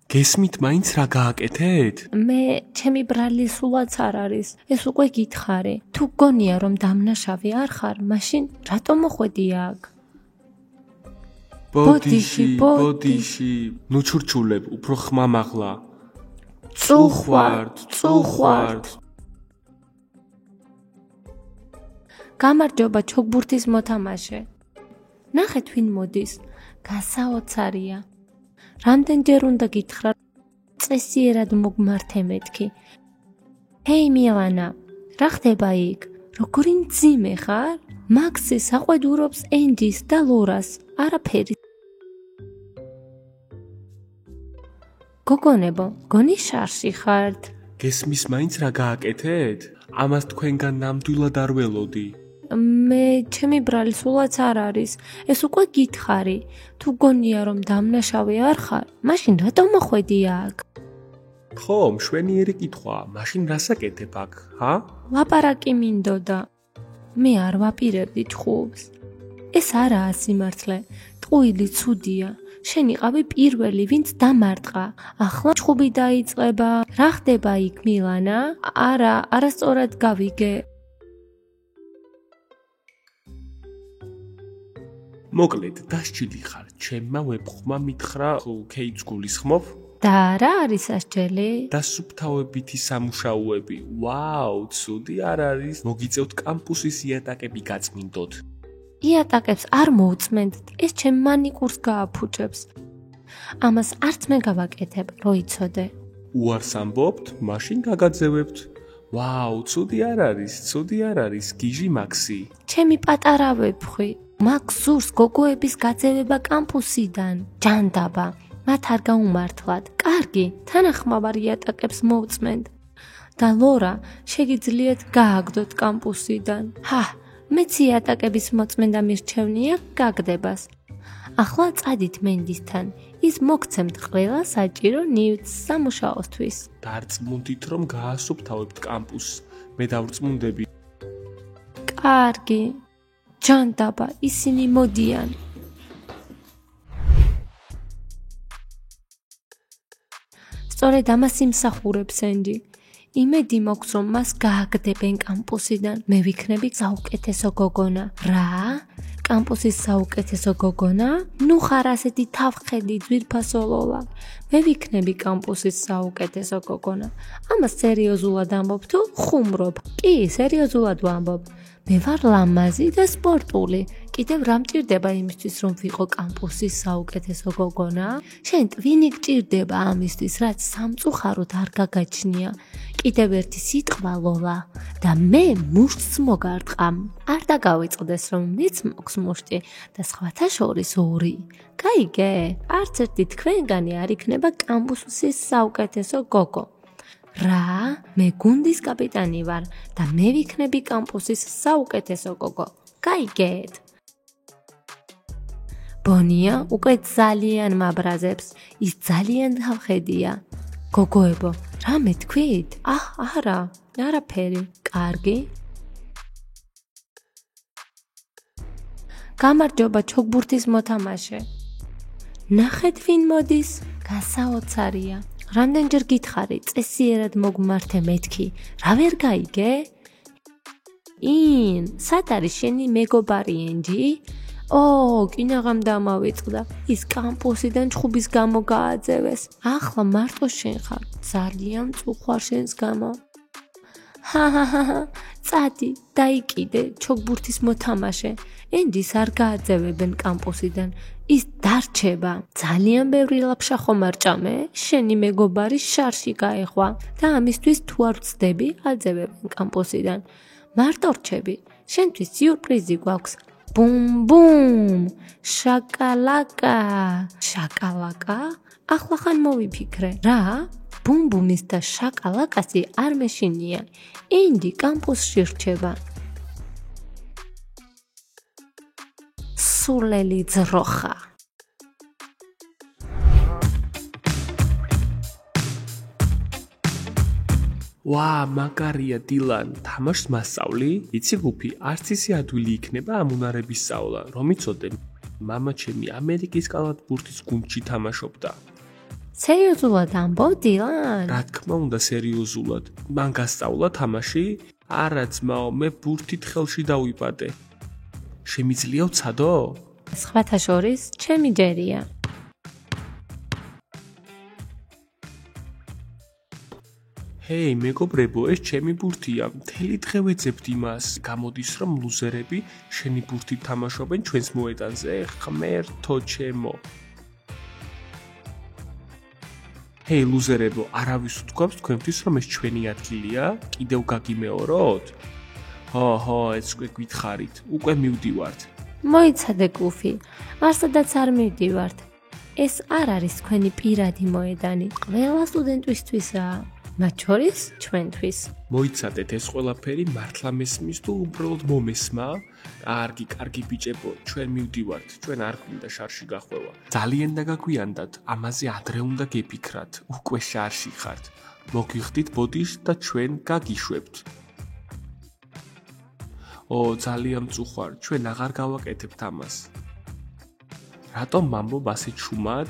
გესმით მაინც რა გააკეთეთ? მე ჩემი ბრალი სულაც არ არის. ეს უკვე გითხარი. თუ გონია რომ დამნაშავე არ ხარ, მაშინ რატო მოხვედი აქ? ბოდიში, ნუ ჩურჩულებ, უფრო ხმამაღლა. წუხვართ. გამარჯობა ჩოგბურთის მოთამაშე. ნახეთ ვინ მოდის. გასაოცარია. რამდენჯერ უნდა გითხრა წესიერად მოგმართე მეთქი. ჰეი მილანა, რა ხდება იქ? როგორი მძიმე ხარ? მაქსი საყვედურობს ენჯის და ლორას. არაფერი. გოგონებო, გონი შარში ხართ? გესმის მაინც რა გააკეთეთ? ამას თქვენგან ნამდვილად არ ველოდი. მე ჩემი ბრალი სულაც არ არის. ეს უკვე გითხარი. თუ გონია რომ დამნაშავე არ ხარ, მაშინ რატო მოხვედი აქ? ხო, მშვენიერი კითხვა. მაშინ რას აკეთებ აქ, ჰა? ლაპარაკი მინდოდა. მე არ ვაპირებდი ჩხუბს. ეს არაა სიმართლე. ტყუილი ცუდია. შენ იყავი პირველი, ვინც დამარტყა. ახლა ჩხუბი დაიწყება. რა ხდება იქ, მილანა? არასწორად გავიგე. მოკლედ, დასჭილი ხარ. ჩემმა ვებხმა მითხრა, ქეიც გულისხმობ? და რა არის ასჯელი? და სუფთავებითი სამუშაოები. ვაუ, ცუდი არ არის. მოგიწევთ კამპუსის იატაკები გაწმინდოთ. იატაკებს არ მოუწმენთ. ეს ჩემ მანიკურს გააფუჭებს. ამას არც მე გავაკეთებ, რო იცოდე. უარს ამბობთ, მაშინ გაგაძევებთ. ვაუ, ცუდი არ არის, გიჟი მაქსი. ჩემი პატარა ვებხვი. მაქს ზურს გოგოების გაძევება კამპუსიდან. ჯანდაბა, მათ არ გაუმართლად. კარგი, თანახმავარ იატაკებს მოუწმენთ. და ლორა, შეგიძლიათ გააგდოთ კამპუსიდან. მეც იატაკების მოწმენდა მირჩევნია გაგდებას. ახლა წადით მენდისთან. ის მოგცემთ ყველა საჭირო ნივთს სამუშაოსთვის. დარწმუნდით რომ გაასუფთავებთ კამპუსს. მე დავრწმუნდები. კარგი. ჯანდაბა, ისინი მოდიან. სწორედ ამას იმსახურებს ენჯი. იმედი მაქვს რომ მას გააგდებენ კამპუსიდან. მე ვიქნები საუკეთესო გოგონა. რა? კამპუსის საუკეთესო გოგონა? ნუ ხარ ასეთი თავხედი ძვირფასო ლოლა. მე ვიქნები კამპუსის საუკეთესო გოგონა. ამას სერიოზულად ამბობ თუ ხუმრობ? კი, სერიოზულად ვამბობ. მე ვარ ლამაზი და სპორტული. კიდევ რა მჭირდება იმისთვის რომ ვიყო კამპუსის საუკეთესო გოგონა? შენ ტვინი გჭირდება ამისთვის, რაც სამწუხაროდ არ გაგაჩნია. კიდევ ერთი სიტყვა ლოლა და მე მუშტს მოგარტყამ. არ დაგავიწყდეს რომ მეც მოქვს მუშტი და სხვათა შორის ორი. გაიგე? არც ერთი თქვენგანი არ იქნება კამპუსის საუკეთესო გოგო. რა? მე გუნდის კაპიტანი ვარ და მე ვიქნები კამპუსის საუკეთესო გოგო. გაიგეთ? ბონია უკვე ძალიან მაბრაზებს. ის ძალიან თავხედია. გოგოებო, რა მეთქვით? არაფერი. კარგი. გამარჯობა ჩოგბურთის მოთამაშე. ნახეთ ვინ მოდის. გასაოცარია. რამდენჯერ გითხარი წესიერად მოგმართე მეთქი. რა ვერ გაიგე? სად არის შენი მეგობარი ენჯი? კინაღამ დამავიწყდა. ის კამპუსიდან ჩხუბის გამო გააძევეს. ახლა მარტო შენ ხარ. ძალიან წუხვარ შენს გამო. წადი, დაიკიდე ჩოგბურთის მოთამაშე. ენჯის არ გააძევებენ კამპუსიდან. ის დარჩება. ძალიან ბევრი ლაფშა ხომ არ ჭამე? შენი მეგობარი შარში გაეხვა და ამისთვის თუ არ ვწდები, აძევებენ კამპუსიდან. მარტო რჩები. შენთვის სიურპრიზი გვაქვს. ბუმ, შაკალაკა. შაკალაკა? ახლა ხან მოვიფიქრე. რა? ბუმბუმის და შაკალაკასი არ მეშინია. ენჯი კამპუსში რჩება. სულელი ძროხა. მაგარია დილან, თამაშს მასწავლი? იცი გუფი, არც ისე ადვილი იქნება ამ უნარების სწავლა, რომ იცოდე. მამა ჩემი ამერიკის კალათბურთის გუნდში თამაშობდა. სერიოზულად ამბობ, დილან? რა თქმა უნდა, სერიოზულად. მან გასწავლა თამაში? არა, ძმაო, მე ბურთით ხელში დავიპატე. შემიძლია ვცადო? სხვათა შორის, ჩემი ჯერია. ჰეი, მეგობრებო, ეს ჩემი ბურთია. მთელი დღე ვეძებთ იმას. გამოდის, რომ ლუზერები შენი ბურთით თამაშობენ ჩვენს მოედანზე. ღმერთო ჩემო. ჰეი, ლუზერებო, არავის უთქვამს თქვენთვის, რომ ეს ჩვენი ადგილია? კიდევ გაგიმეოროთ? ჰო, ეს უკვე გითხარით. უკვე მივდივართ. მოიცადე გუფი, არსადაც არ მივდივართ. ეს არ არის თქვენი პირადი მოედანი. ყველა სტუდენტისთვისაა. მათ შორის ჩვენთვის. მოიცადეთ, ეს ყველაფერი მართლა მესმის თუ უბრალოდ მომესმა? კარგი ბიჭებო, ჩვენ მივდივართ, ჩვენ არ გვინდა შარში გახვევა. ძალიან დაგაგვიანდათ, ამაზე ადრე უნდა გეფიქრათ, უკვე შარში ხართ. მოგიხდით ბოდიშ და ჩვენ გაგიშვებთ. ძალიან მწუხვარ, ჩვენ აღარ გავაკეთებთ ამას. რატომ მამბობ ასე ჩუმად?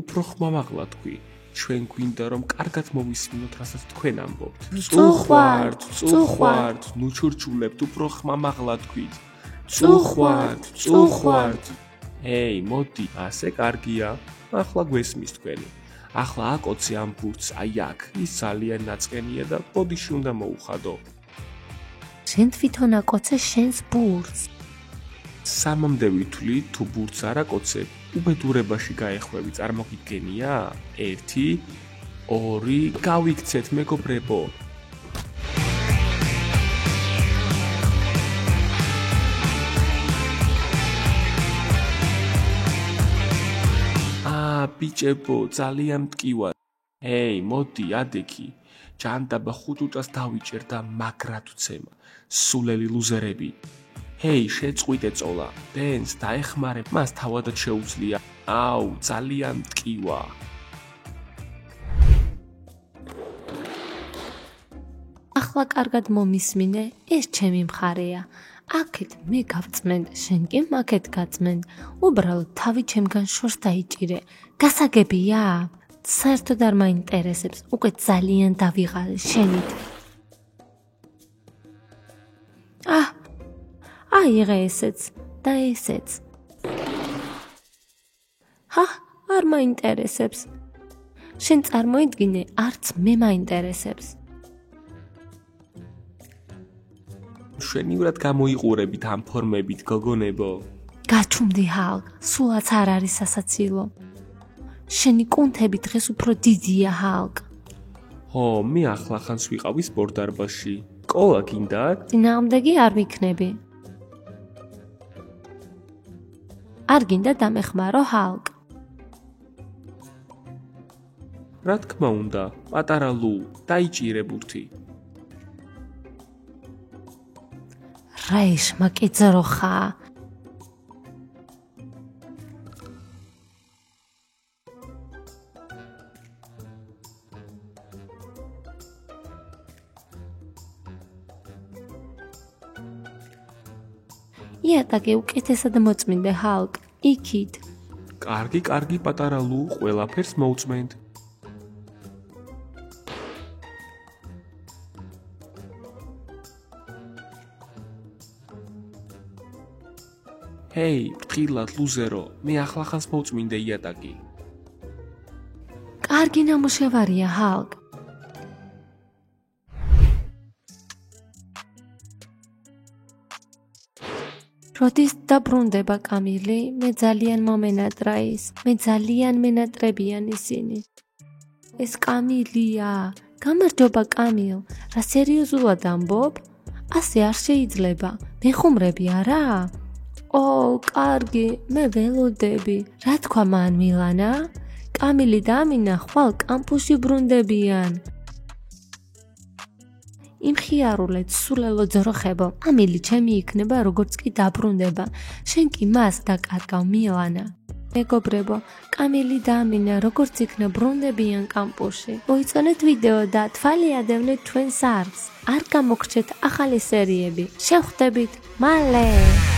უფრო ხმამაღლა თქვი. ჩვენ გვინდა რომ კარგად მოვისმინოთ, რასაც თქვენ ამბობთ. წუხვართ, ნუ ჩურჩულებთ, უფრო ხმამაღლა თქვით. წუხვართ. ჰეი, მოდი, ასე კარგია. ახლა გვესმის თქვენი. ახლა აკოცე ამ ბურთს, აი აქ, ის ძალიან ნაწყენია და ბოდიში უნდა მოუხადო. შენ თვითონ აკოცე შენს ბურთს. სამამდე ვითვლი, თუ ბურთს არ აკოცებ, უბედურებაში გაეხვევი, წარმოგიდგენია? 1, 2, გავიქცეთ, მეგობრებო. ბიჭებო, ძალიან მტკივა. ჰეი, მოდი, ადექი. ჯანდაბა ხუჭუჭას დავიჭერ და მაგრად ვცემა. სულელი ლუზერები. ჰეი, შეწყვიტე წოლა. დენს დაეხმარებ, მას თავადაც შეუძლია. აუ, ძალიან მტკივა. ახლა კარგად მომისმინე, ეს ჩემი მხარეა. აქეთ მე გავწმენდ, შენ კი მაქეთ გაწმენდ. უბრალოდ თავი ჩემგან შორს დაიჭირე. გასაგებია? საერთოდ არ მაინტერესებს, უკვე ძალიან დავიღალე შენით. აიღე ესეც და ესეც. არ მაინტერესებს. შენ წარმოიდგინე, არც მე მაინტერესებს. შვენივრად გამოიყურებით ამ ფორმებით, გოგონებო. გაჩუმდი ჰალკ, სულაც არ არის სასაცილო. შენი კუნთები დღეს უფრო დიდია ჰალკ. მე ახლახანს ვიყავი სპორტდარბაზში. კოლა გინდათ? წინააღმდეგი არ ვიქნები. არ გინდა დამეხმარო ჰალკ. რა თქმა უნდა, პატარა ლუ, დაიჭირე ბურთი. რა ეშმაკი ძროხა. იატაკი უკეთესად მოწმინდე ჰალკ, იქით. კარგი, პატარა ლუ, ყველაფერს მოუწმენთ. ჰეი, ფრთხილად ლუზერო, მე ახლახანს მოუწმინდე იატაკი. კარგი ნამუშევარია ჰალკ. როდის დაბრუნდება კამილი? მე ძალიან მომენატრა ის. მე ძალიან მენატრებიან ისინი. ეს კამილია. გამარჯობა კამილ. რა სერიოზულად ამბობ? ასე არ შეიძლება. მეხუმრები არა? კარგი, მე ველოდები. რა თქვა მან მილანა? კამილი და ამინა ხვალ კამპუსში ბრუნდებიან. იმხიარულეთ, სულელო ძროხებო. ამილი ჩემი იქნება, როგორც კი დაბრუნდება. შენ კი მას დაკარგავ მილანა. მეგობრებო, კამილი და ამინა როგორც იქნა ბრუნდებიან კამპუსში. მოიწონეთ ვიდეო და თვალი ადევნეთ ჩვენ სარგს. არ გამოგრჩეთ ახალი სერიები. შევხვდებით მალე.